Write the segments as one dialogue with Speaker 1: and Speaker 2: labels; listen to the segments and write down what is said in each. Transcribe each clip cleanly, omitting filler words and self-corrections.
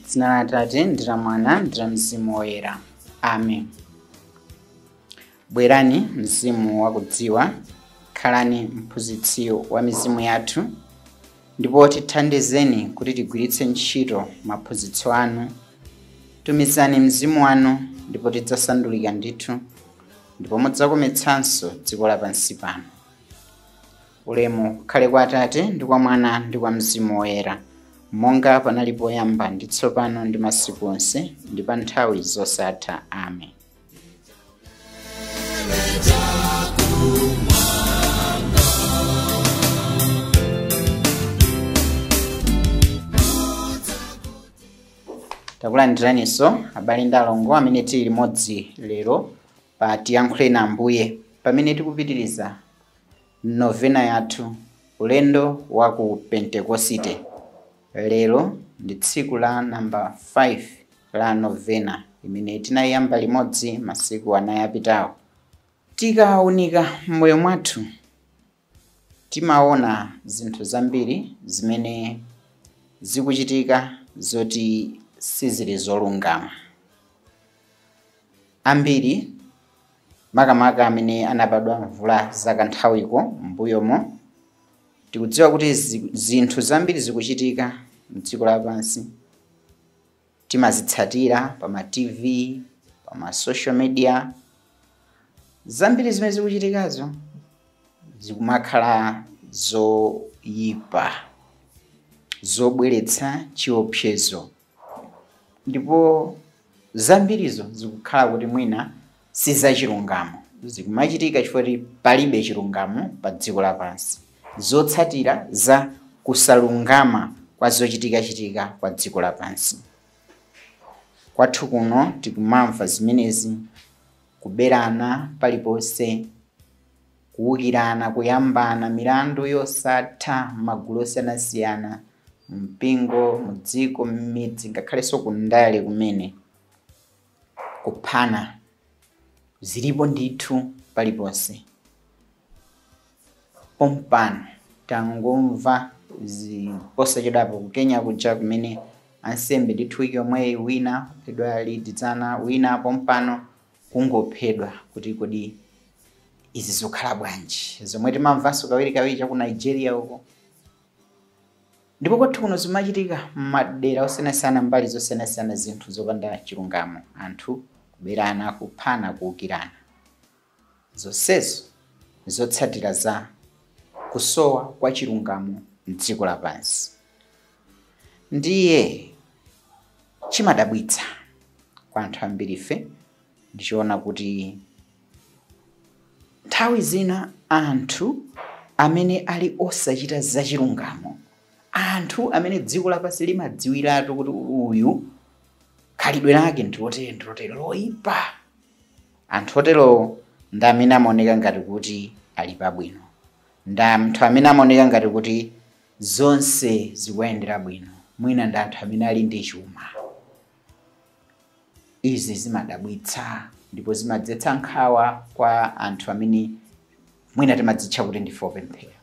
Speaker 1: Dzina la Atate ndi la Mwana ndi la Mzimu Woyera. Amen. Bwerani mzimu wakudziwa, khalani mphunzitsi wa mizimu yathu, ndipo tithandizeni kuti tigwiritse ntchito maphunzitso anu. Tumizani mzimu wanu ndipo tidzasandulika ndithu, ndipo mudzakometsanso dziko lapansi pano. Ulemu ukhale kwa Atate ndi kwa Mwana ndi kwa Mzimu Woyera, monga panali poyamba ndi tsopano ndi masiku onse ndi pa nthawi zosatha. Amen. Takulandiraniso abale ndi alongo amene tili limodzi lero pa Tiyankhule na Ambuye, pamene tikupitiriza novena yathu, ulendo wa ku Pentekosite. Lero ndi tsiku la namba 5 la novena imene tinayamba limodzi masiku anayi apitawo. Tikawunika m'moyo mwathu timaona zinthu zambiri zimene zikuchitika zoti sizili zolungama. Ambiri makamaka amene anabadwa mvula zakanthawiko m'mbuyomo tikudziwa kuti zinthu zambiri zikuchitika m'dziko lapansi. Timazitsatira pa ma TV, pa ma social media. Zambiri zimene zikuchitikazo zikumakhala zoyipa, zobweretsa chiopsezo, ndipo zambirizo zikukhala kuti mwina sizachilungamo. Zikumachitika chifukwa kuti palibe chilungamo pa dziko lapansi, zotsatira za kusalungama kwa zochitika kwa dziko lapansi. Kwathu kuno tikumamva zimenezi, kuberana paliponse, kuwukirana, kuyambana milandu yosatha magulu osiyanasiyana, mpingo, mudziko, m'midzi, ngakhalenso kundale kumene. Kuphana zilipo ndithu paliponse. Pompano tangomva posachedwapo ku Kenya kuja kumene ansembe ndithu wiki yomweyi wina kuphedwa lidzana, wina pompano kungophedwa kuti kodi izi zikukhala bwanji, zomwe timamvanso kawirikawiri cha ku Nigeria uko. Ndipo kwathu kuno zimachitika m'madera osiyanasiyana, mbali zosiyanasiyana, zinthu zopanda chilungamo, anthu kuberana, kuphana, kuwukirana. Zonsezo zotsatira za kusowa kwa chilungamo m'dziko lapansi. Ndiye chimadabwitsa kwa anthu ambiri ife ndichiona kuti nthawi zina anthu amene ali osachita zachilungamo, anthu amene dziko lapansi limadziwiratu kuti uyu khalidwe lake ndilotere loyipa, anthu otero ndi amene amaoneka ngati kuti ali pabwino, ndi anthu amene amaoneka ngati kuti zonse zikuyendera bwino, mwina ndi anthu amene ali ndi chuma. Izi zimadabwitsa ndipo zimadzetsa nkhawa kwa anthu amene mwina timadzitcha kuti ndife opemphera,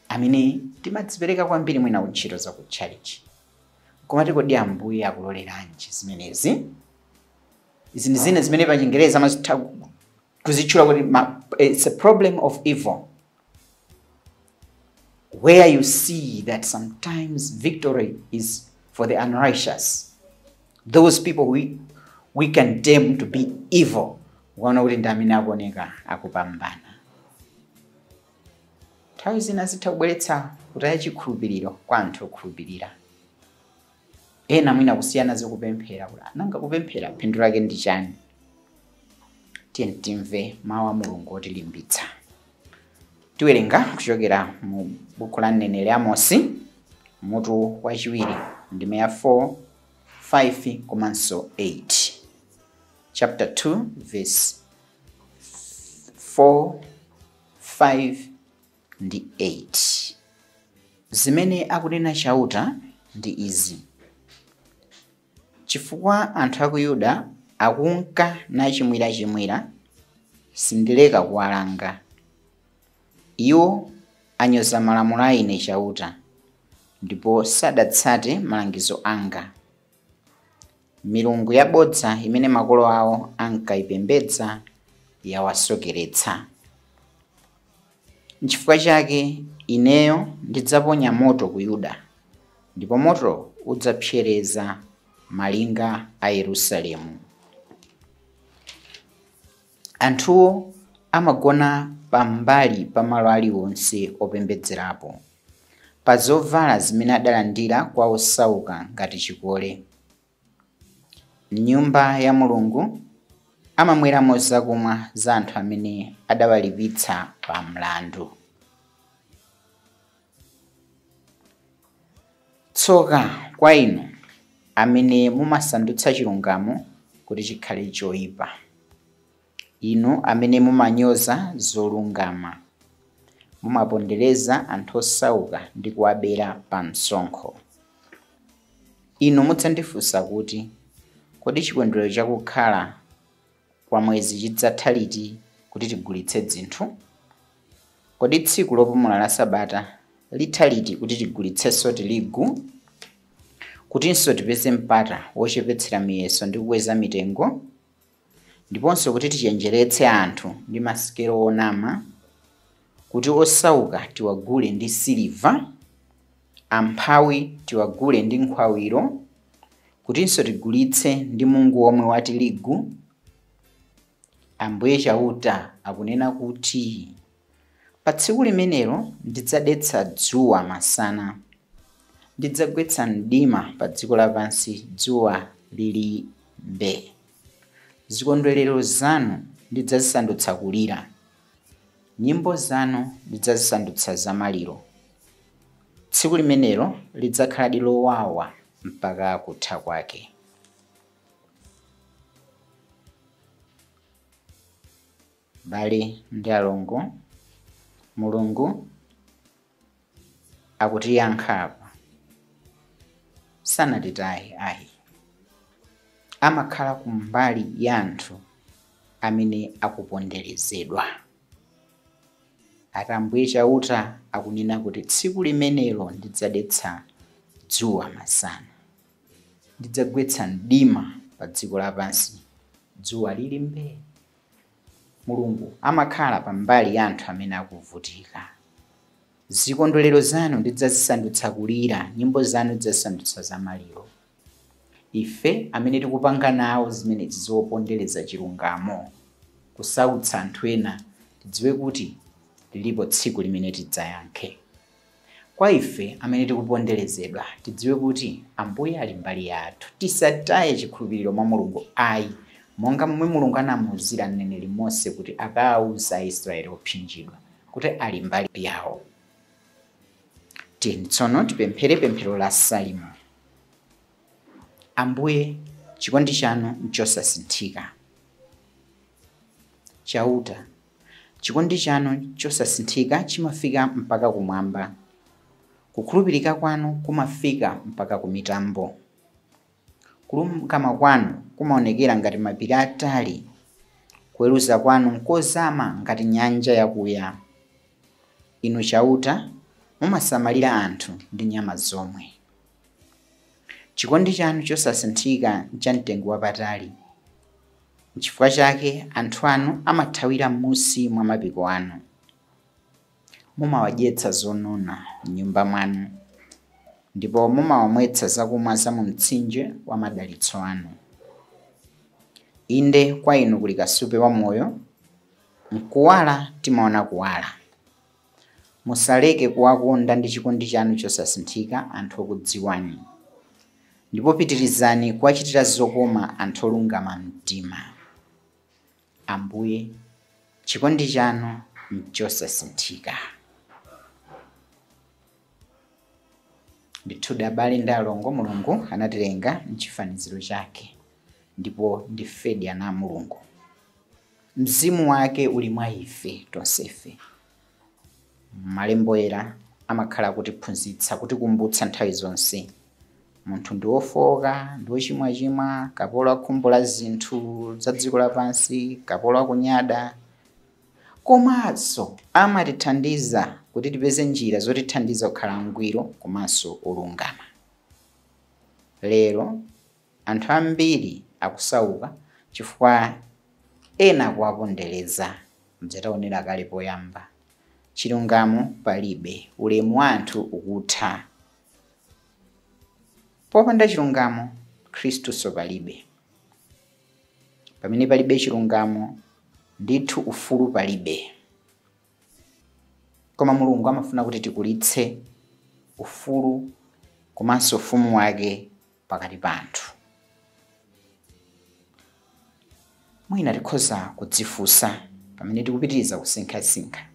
Speaker 1: amene timadzipereka kwambiri mwina kuntchito za ku chalichi. Koma kodi Ambuye akuloleranji zimenezi? Izi ndi zina zimene pa Chingereza amazitha kuzitchula kuti it's a problem of evil, where you see that sometimes victory is for the unrighteous, those people we condemn to be evil. Wana kuti ndi amene akuoneka akupambana. Nthawi zina zitha kubweretsa kutaya chikhulupiriro kwa anthu okhulupirira. Ena mwina kusiyana zikupemphera kuti nanga kupemphera phindu lake ndi chani? Tiye timve mawu a Mulungu otilimbitsa. Tiwerenga kuchokera mu buku la mneneri Amosi, mutu wachiwiri, ndime ya 4, 5 komanso 8. Chapter 2 verse 4, 5 ndi 8. Zimene akunena chauta ndi izi: chifukwa anthu a ku Yuda akunka nachimwirachimwira, sindileka kuwalanga. Iwo anyoza malamulo a ine chauta, ndipo sadatsate malangizo anga. milungu yabodza imene makolo awo ankayipembedza yawasokeretsa. N'chifukwa chake ineyo ndidzaponya moto ku Yuda, ndipo moto udzapsereza malinga a Yerusalemu. Anthuwo amagona pambali pa malo aliwonse opembedzerapo, pa zovala zimene adalandira kwa osauka ngati chikole. M'nyumba ya Mulungu amamweramo zakumwa za anthu amene adawalipitsa pa mlandu. Tsoka kwa inu amene mumasandutsa chilungamo kuti chikhale choyipa, inu amene mumanyoza zolungama, mumapondereza anthu osauka ndi kuwabera pa msonkho. Inu mudzandifunsa kuti, kodi chikondwerero chakukhala kwa mwezi chidzatha liti kuti tigulitse zinthu? Kodi tsiku lopumula la Sabata litha liti kuti tigulitsenso tirigu? Kutinso tipeze mpata wochepetsera miyeso ndi kukweza mitengo? Ndiponso kuti tichenjeretse anthu ndi masikelo onama, kuti osauka tiwagule ndi siliva, amphawi tiwagule ndi nkhwawiro, kutinso tigulitse ndi mungu omwe wa tirigu? Ambuye Chauta akunena kuti, pa tsiku limenelo ndidzadetsa dzuwa masana, ndidzagwetsa mdima pa dziko lapansi dzuwa lili mbee. Zikondwerero zanu ndidzazisandutsa kulira, nyimbo zanu ndidzazisandutsa zamaliro. Tsiku limenelo lidzakhala lowawa mpaka kutha kwake. Bale ndi alongo, Mulungu akutiyankha apa, sanatitaye ayi. Amakhala kumbali ya anthu amene akuponderezedwa. Ambuye Chauta akunena kuti tsiku limenelo ndidzadetsa dzuwa masana, ndidzagwetsa mdima pa dziko lapansi dzuwa lili mbee. Mulungu amakhala pambali ya anthu amene akuvutika. Zikondwerero zanu ndidzazisandutsa kulira, nyimbo zanu ndidzazisandutsa zamaliro. Ife amene tikupanga nawo zimene zizopondereza chilungamo, kusautsa anthu ena, tidziwe kuti lilipo tsiku limene tidzayankhe. Kwa ife amene tikuponderezedwa, tidziwe kuti Ambuye ali mbali yathu. Tisataye chikhulupiriro mwa Mulungu ayi, monga momwe Mulungu anamuwuzira mneneri Mose kuti akawuza Aisraeli opsinjidwa kuti ali mbali yawo. Tsono tipemphere pemphero la Salimo. Ambuye, chikondi chanu nchosasinthika. Chauta, chikondi chanu chosasinthika chimafika mpaka kumwamba. Kukhulupirika kwanu kumafika mpaka kumitambo. Kulungama kwanu kumaonekera ngati mapiri atali. Kuweruza kwanu nkozama ngati nyanja yakuya. Inu Chauta, mumasamalira anthu ndi nyama zomwe. Chikondi chanu chosasinthika nchamtengo wapatali. N'chifukwa chake anthu anu amathawira m'munsi mwa mapiko anu. Mumawadyetsa zonona m'nyumba mwanu, ndipo mumawamwetsa zakumwa za mu mtsinje wa madalitso anu. Inde kwa inu kuli kasupe wa moyo, mkuwala timaona kuwala. Musaleke kuwakonda ndi chikondi chanu chosasinthika anthu okudziwani, ndipo pitirizani kuwachitira zokoma anthu olungama mtima. Ambuye, chikondi chanu nchosasinthika. Ndithu abale ndi alongo, Mulungu anatilenga m'chifaniziro chake, ndipo ndifedi ana a Mulungu. Mzimu wake uli mwa ife tonsefe. Malembo oyera amakhala kutiphunzitsa, kutikumbutsa nthawi zonse. Munthu ndi wofowoka, ndi wochimwachimwa, kapolo wa khumbo la zinthu za dziko lapansi, kapolo wa kunyada. Komanso amatithandiza kuti tipeze njira zotithandiza kukhala ngwiro komanso olungama. Lero anthu ambiri akusauka chifukwa ena kuwapondereza. Mdzataonera kale poyamba. Chilungamo palibe, ulemu wa anthu ukutha. Popanda chilungamo, Khristu palibe. Pamene palibe chilungamo, ndithu ufulu palibe. Koma Mulungu amafuna kuti tikulitse ufulu komanso ufumu wake pakati pa anthu. Mwina tikhoza kudzifunsa pamene tikupitiriza kusinkhasinkha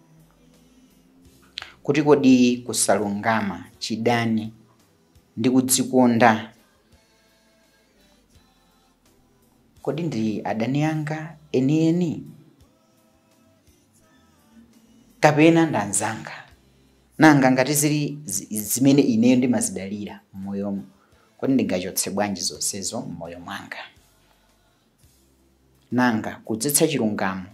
Speaker 1: kuti kodi kusalungama, chidani ndi kudzikonda kodi ndi adani anga enieni kapena ndanzanga? Nanga ngati zili zimene ineyo ndimazidalira m'moyomo, kodi ndingachotse bwanji zonsezo m'moyo mwanga? Nanga kudzetsa chilungamo,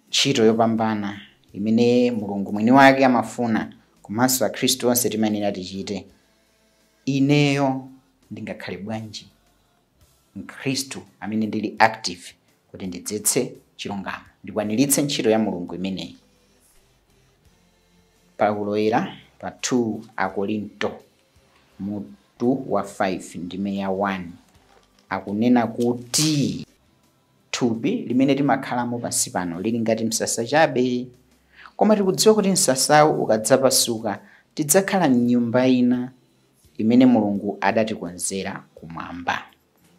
Speaker 1: ntchito yopambana imene Mulungu mwini wake amafuna komanso Akhristu onse timayenera tichite, ineyo ndingakhale bwanji Mkhristu amene ndili active kuti ndidzetse chilungamo, ndikwaniritse ntchito ya Mulungu imeneyi? Paulo pa 2 Akorinto mutu wa 5 ndime ya 1 akunena kuti thupi limene timakhalamo pansi pano lili ngati msasa chabe, koma tikudziwa kuti msasawu ukadzapasuka tidzakhala m'nyumba ina imene Mulungu adatikonzera kumwamba,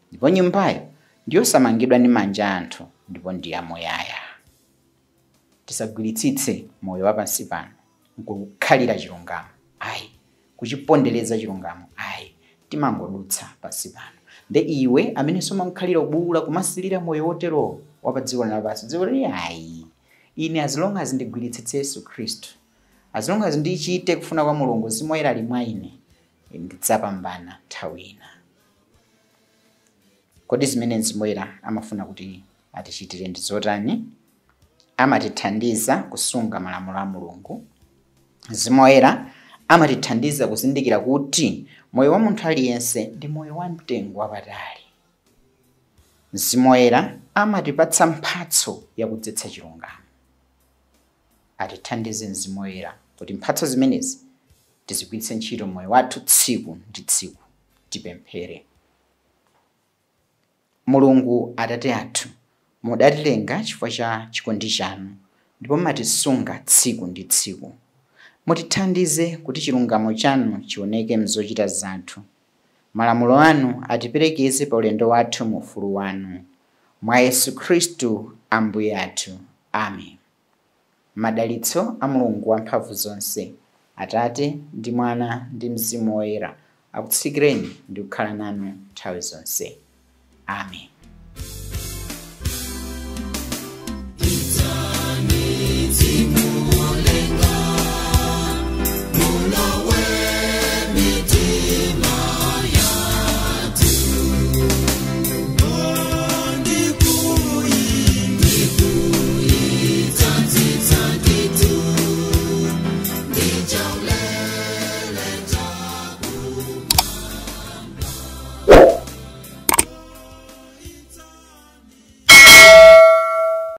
Speaker 1: ndipo nyumbayo ndiyosamangidwa ndi manja anthu ndipo ndi yamuyaya. Tisagwiritsitse moyo wa pansi pano nkukhalira chilungamo, ayi kuchipondereza chilungamo, ayi timangodutsa pansi pano. Nde iwe amene umakhalira ubula kumasilira moyo wotero wa pa dziko lapansi, dziko lili ayi, ine as long as ndigwiritsitse Yesu Khristu, as long as ndichite kufuna kwa Mulungu, Mzimu Woyera ali mwa ine, ndidzapambana nthawi ina. Kodi zimene Mzimu Woyera amafuna kuti atichitire ndi zotani? Amatithandiza kusunga malamulo a Mulungu. Mzimu Woyera amatithandiza kuzindikira kuti moyo wa munthu aliyense ndi moyo wa mtengo wapatali. Mzimu Woyera amatipatsa mphatso yakudzetsa chilungamo. Atithandize Mzimu Woyera kuti mphatso zimenezi tizigwiritse ntchito moyo wathu tsiku ndi tsiku. Tipemphere. Mulungu Atate athu, mudatilenga chifukwa cha chikondi chanu ndipo mumatisunga tsiku ndi tsiku. Mutithandize kuti chilungamo chanu chioneke mzochita zathu. Malamulo anu atiperekeze pa ulendo wathu mu ufulu wanu. Mwa Yesu Khristu Ambuye athu. Amen. Madalitso a Mulungu wamphamvu zonse, Atate ndi Mwana ndi Mzimu Woyera akutsikireni ndi kukhala nanu nthawi zonse. Amen.